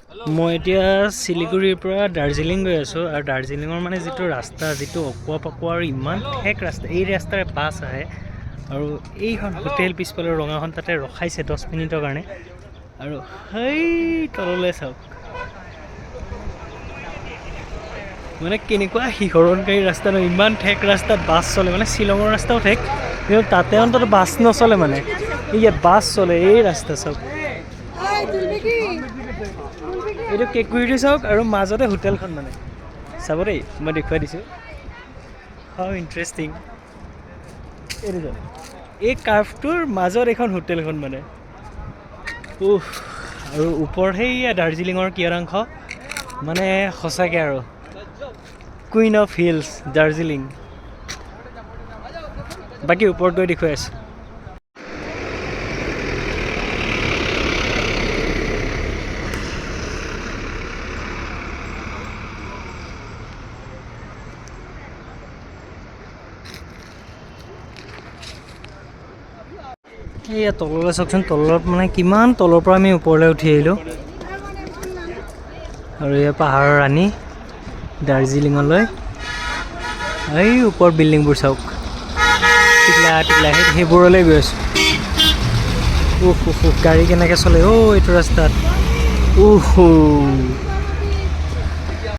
মই এতিয়া শিলিগুৰিৰ পৰা দাৰ্জিলিং গৈ আছোঁ আৰু দাৰ্জিলিঙৰ মানে যিটো ৰাস্তা যিটো অকোৱা পকোৱা আৰু ইমান ঠেক ৰাস্তা এই ৰাস্তাৰে বাছ আহে আৰু এইখন হোটেল পিছফালৰ ৰঙাখন তাতে ৰখাইছে 10 মিনিটৰ কাৰণে আৰু সেই তললৈ চাওক মানে কেনেকুৱা শিহৰণকাৰী ৰাস্তা ন ইমান ঠেক ৰাস্তাত বাছ চলে মানে শ্বিলঙৰ ৰাস্তাও ঠেক কিন্তু তাতে অন্তত বাছ নচলে মানে ইয়াত বাছ চলে এই ৰাস্তা চাওক এইটো কেকুৰিটো চাওক আৰু মাজতে হোটেলখন মানে চাব দেই মই দেখুৱাই দিছোঁ হাউ ইণ্টাৰেষ্টিং এইটো চাওক এই কাৰ্ভটোৰ মাজত এখন হোটেলখন মানে আৰু ওপৰত সেইয়া দাৰ্জিলিঙৰ কিয়দাংশ মানে সঁচাকৈ আৰু কুইন অফ হিলছ দাৰ্জিলিং বাকী ওপৰত গৈ দেখুৱাই আছোঁ এইয়া তললৈ চাওকচোন তলত মানে কিমান তলৰ পৰা আমি ওপৰলৈ উঠি আহিলোঁ আৰু এয়া পাহাৰৰ ৰাণী দাৰ্জিলিঙলৈ এই ওপৰ বিল্ডিংবোৰ চাওক টিকলা টিকলা সেইবোৰলৈ গৈ আছোঁ গাড়ী কেনেকৈ চলে এইটো ৰাস্তাত